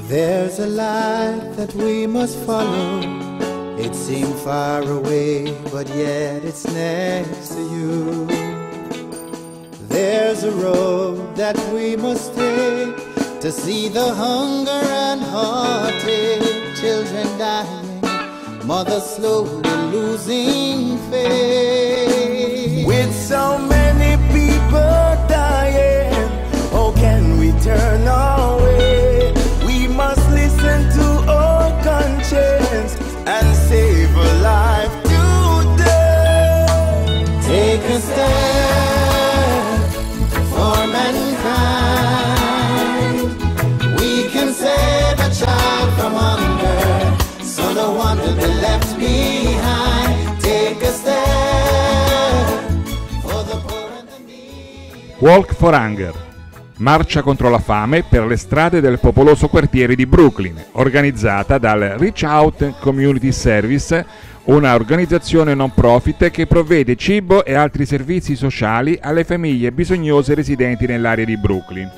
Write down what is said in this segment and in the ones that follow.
There's a life that we must follow. It seemed far away, but yet it's next to you. There's a road that we must take to see the hunger and heartache, children dying, mothers slowly losing faith. With so many people dying, how can we turn away? We must listen to our conscience and save a life today. Take a step for mankind. We can save a child from hunger, so no one will be left behind. Take a step for the poor and the needy. Walk for Hunger. Marcia contro la fame per le strade del popoloso quartiere di Brooklyn, organizzata dal Reach Out Community Service, una organizzazione non profit che provvede cibo e altri servizi sociali alle famiglie bisognose residenti nell'area di Brooklyn.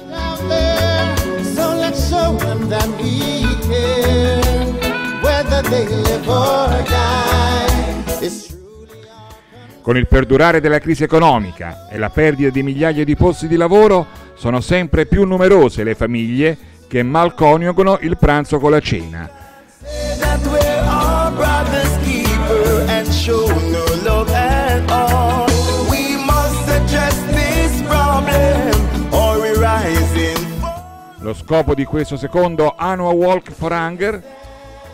Con il perdurare della crisi economica e la perdita di migliaia di posti di lavoro, sono sempre più numerose le famiglie che mal coniugano il pranzo con la cena. Lo scopo di questo secondo Annual Walk for Hunger,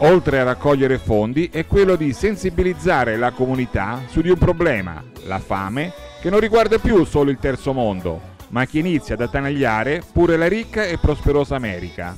oltre a raccogliere fondi, è quello di sensibilizzare la comunità su di un problema, la fame, che non riguarda più solo il terzo mondo, ma che inizia ad attanagliare pure la ricca e prosperosa America.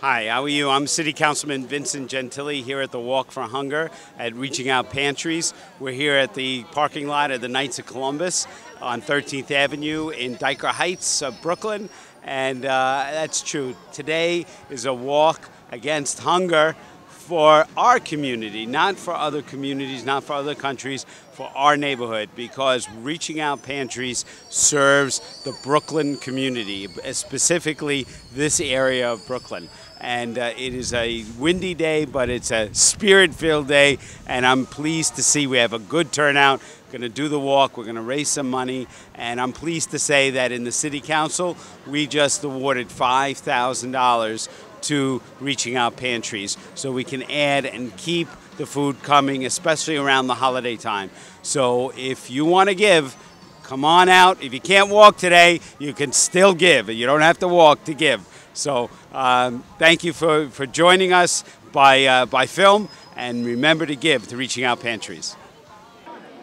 Hi, how are you? I'm City Councilman Vincent Gentili here at the Walk for Hunger at Reaching Out Pantries. We're here at the parking lot of the Knights of Columbus on 13th Avenue in Dyker Heights, Brooklyn. And that's true. Today is a walk against hunger for our community, not for other communities, not for other countries, for our neighborhood, because Reaching Out Pantries serves the Brooklyn community, specifically this area of Brooklyn. And it is a windy day, but it's a spirit-filled day, and I'm pleased to see we have a good turnout. We're going to do the walk, we're going to raise some money, and I'm pleased to say that in the City Council, we just awarded $5,000 to Reaching Out Pantries, so we can add and keep the food coming, especially around the holiday time. So if you want to give, come on out. If you can't walk today, you can still give. You don't have to walk to give. So thank you for joining us by film, and remember to give to Reaching Out Pantries.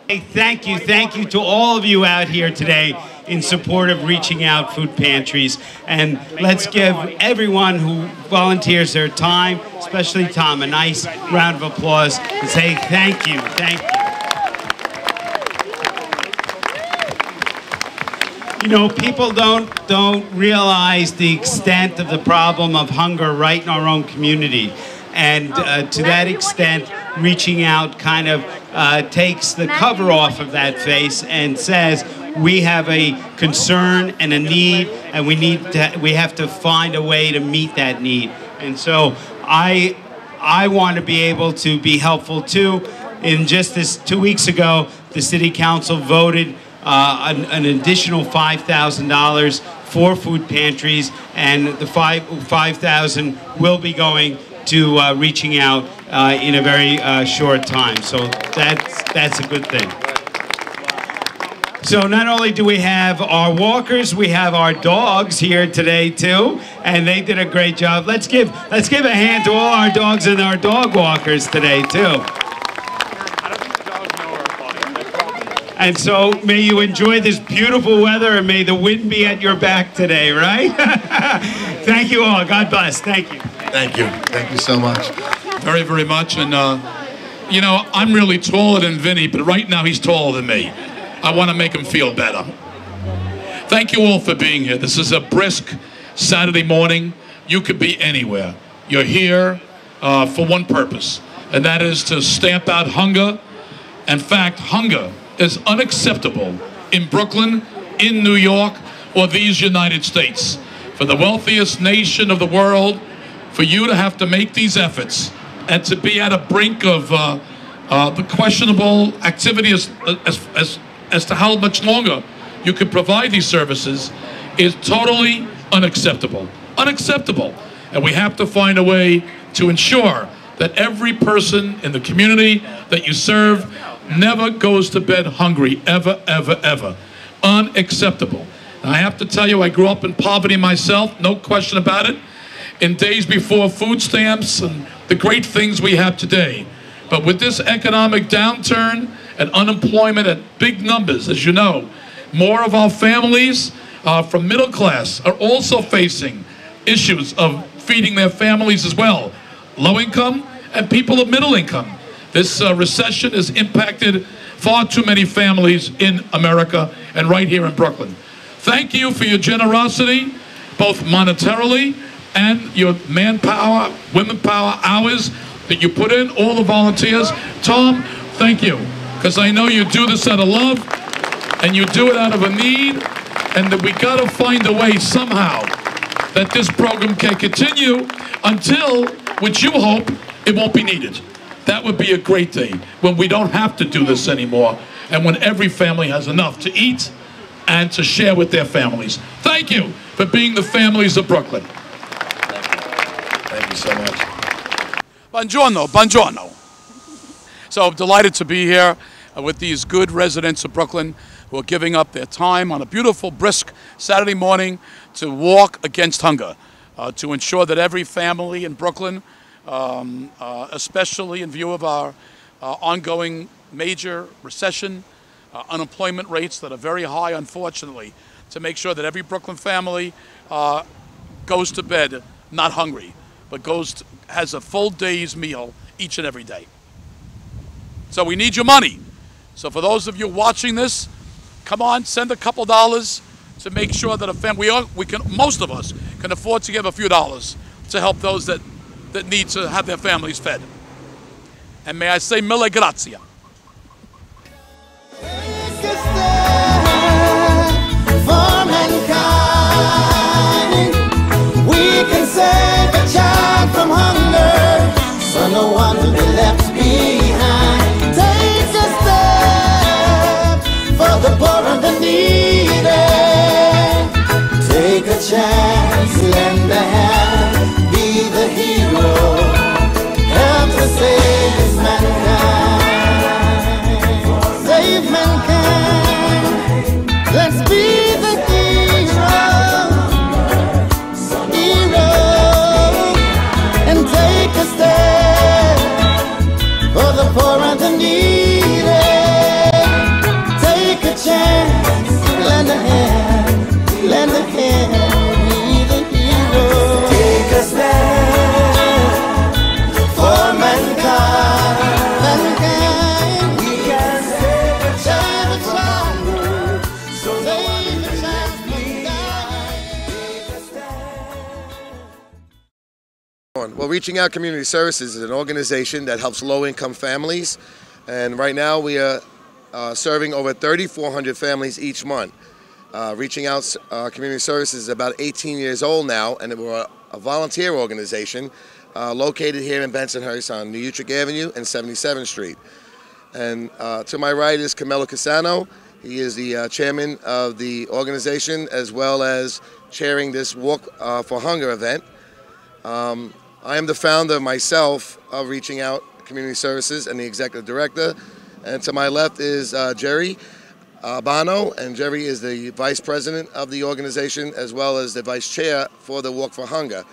Hey, thank you to all of you out here today in support of Reaching Out Food Pantries. And let's give everyone who volunteers their time, especially Tom, a nice round of applause and say thank you, thank you. You know, people don't realize the extent of the problem of hunger right in our own community. And to that extent, Reaching Out kind of takes the cover off of that face and says, we have a concern and a need, and we have to find a way to meet that need. And so I want to be able to be helpful too. In just this 2 weeks ago, the City Council voted an additional $5,000 for food pantries, and the $5,000 will be going to Reaching Out in a very short time. So that's a good thing. So not only do we have our walkers, we have our dogs here today too, and they did a great job. Let's give a hand to all our dogs and our dog walkers today too. And so may you enjoy this beautiful weather, and may the wind be at your back today, right? Thank you all. God bless. Thank you. Thank you. Thank you so much. Very, very much. And You know, I'm really taller than Vinny, but right now he's taller than me. I want to make him feel better. Thank you all for being here. This is a brisk Saturday morning. You could be anywhere. You're here for one purpose, and that is to stamp out hunger. In fact, hunger is unacceptable in Brooklyn, in New York, or these United States. For the wealthiest nation of the world, for you to have to make these efforts and to be at a brink of the questionable activity as to how much longer you can provide these services is totally unacceptable. Unacceptable. And we have to find a way to ensure that every person in the community that you serve never goes to bed hungry, ever, ever, ever. Unacceptable. And I have to tell you, I grew up in poverty myself, no question about it, in days before food stamps and the great things we have today. But with this economic downturn and unemployment at big numbers, as you know, more of our families from middle class are also facing issues of feeding their families as well. Low income and people of middle income. This recession has impacted far too many families in America and right here in Brooklyn. Thank you for your generosity, both monetarily and your manpower, women power hours that you put in, all the volunteers. Tom, thank you, because I know you do this out of love and you do it out of a need, and that we got to find a way somehow that this program can continue until, which you hope, it won't be needed. That would be a great day, when we don't have to do this anymore, and when every family has enough to eat and to share with their families. Thank you for being the families of Brooklyn. Thank you so much. Buongiorno, buongiorno. So I'm delighted to be here with these good residents of Brooklyn who are giving up their time on a beautiful, brisk Saturday morning to walk against hunger, to ensure that every family in Brooklyn, especially in view of our ongoing major recession, unemployment rates that are very high, unfortunately, to make sure that every Brooklyn family goes to bed not hungry, but has a full day's meal each and every day. So we need your money. So for those of you watching this, come on, send a couple dollars to make sure that a family, most of us can afford to give a few dollars to help those that need to have their families fed. And may I say mille grazie. Save a child from hunger, so no one will be left behind. Take a step for the poor and the needy. Take a chance, lend a hand, be the hero, help to save mankind. Save mankind. Let's be the hero. For the poor and the needy, take a chance, lend a hand, be the hero. Take a stand for mankind. We can save a child, so save a child from dying. Take a stand. Well, Reaching Out Community Services is an organization that helps low-income families, and right now we are serving over 3,400 families each month. Reaching Out Community Services is about 18 years old now, and we're a volunteer organization located here in Bensonhurst on New Utrecht Avenue and 77th Street. And to my right is Camilo Casano. He is the chairman of the organization, as well as chairing this Walk for Hunger event. I am the founder myself of Reaching Out Community Services and the executive director. And to my left is Jerry Bono, and Jerry is the vice president of the organization, as well as the vice chair for the Walk for Hunger.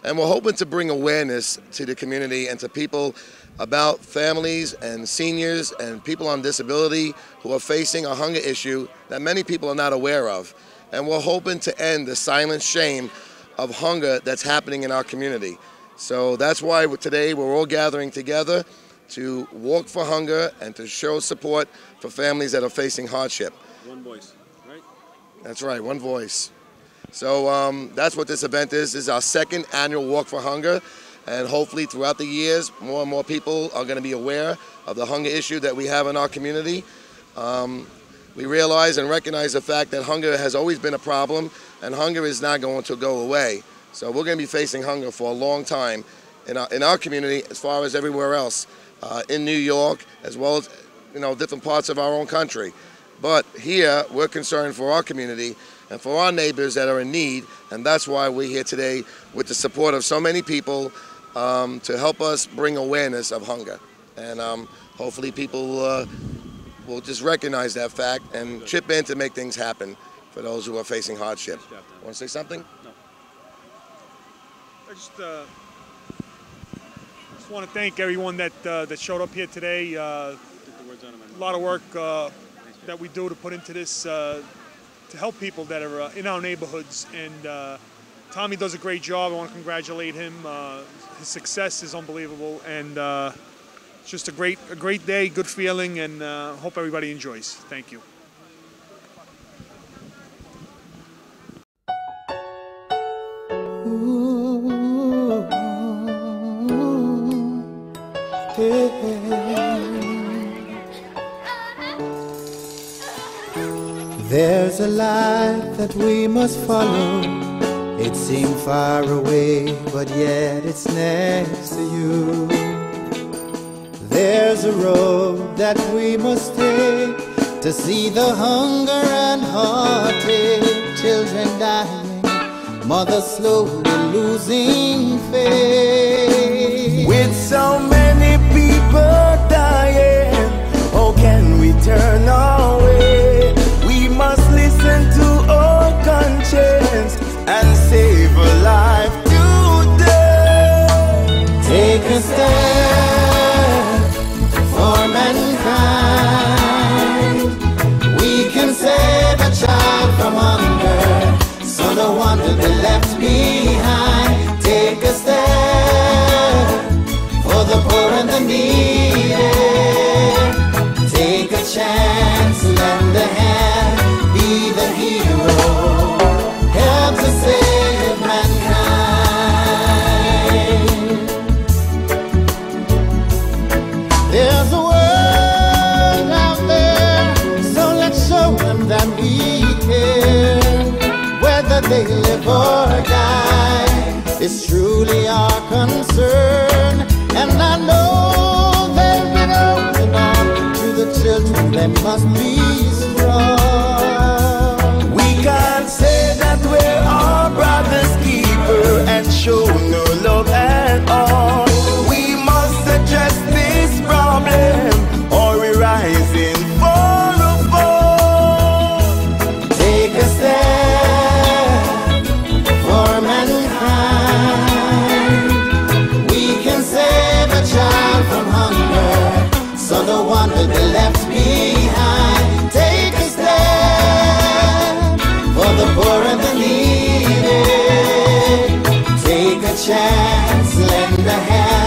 And we're hoping to bring awareness to the community and to people about families and seniors and people on disability who are facing a hunger issue that many people are not aware of. And we're hoping to end the silent shame of hunger that's happening in our community. So that's why today we're all gathering together to walk for hunger and to show support for families that are facing hardship. One voice, right? That's right, one voice. So that's what this event is. This is our second annual Walk for Hunger, and hopefully throughout the years, more and more people are going to be aware of the hunger issue that we have in our community. We realize and recognize the fact that hunger has always been a problem, and hunger is not going to go away. So we're going to be facing hunger for a long time in our community, as far as everywhere else, in New York, as well as different parts of our own country. But here, we're concerned for our community and for our neighbors that are in need, and that's why we're here today with the support of so many people to help us bring awareness of hunger. And hopefully people will just recognize that fact and chip in to make things happen for those who are facing hardship. Want to say something? No. I just want to thank everyone that showed up here today. A lot of work that we do to put into this to help people that are in our neighborhoods, and Tommy does a great job. I want to congratulate him. His success is unbelievable, and it's just a great day, good feeling, and hope everybody enjoys. Thank you. There's a life that we must follow. It seemed far away, but yet it's next to you. There's a road that we must take to see the hunger and heartache, children dying, mothers slowly losing faith. With so many people dying, how can we turn away? We must listen to our conscience and save a life today. Take a step for mankind. We can save a child from hunger, so no one will be left behind. Take a step for the poor and the needy. Take a chance, lend a hand, be the hero, help to save mankind. There's a world out there, so let's show them that we care. Whether they live or die, it's truly our concern. And I know they've been holding on to the children, they must be strong. We can't say that we're our brother's keeper and show no love at all. We must address this problem, or we rise and fall apart. Take a step for mankind. We can save a child from hunger, so no one will be left behind. Take a step for the poor and the needy. Take a chance, lend a hand.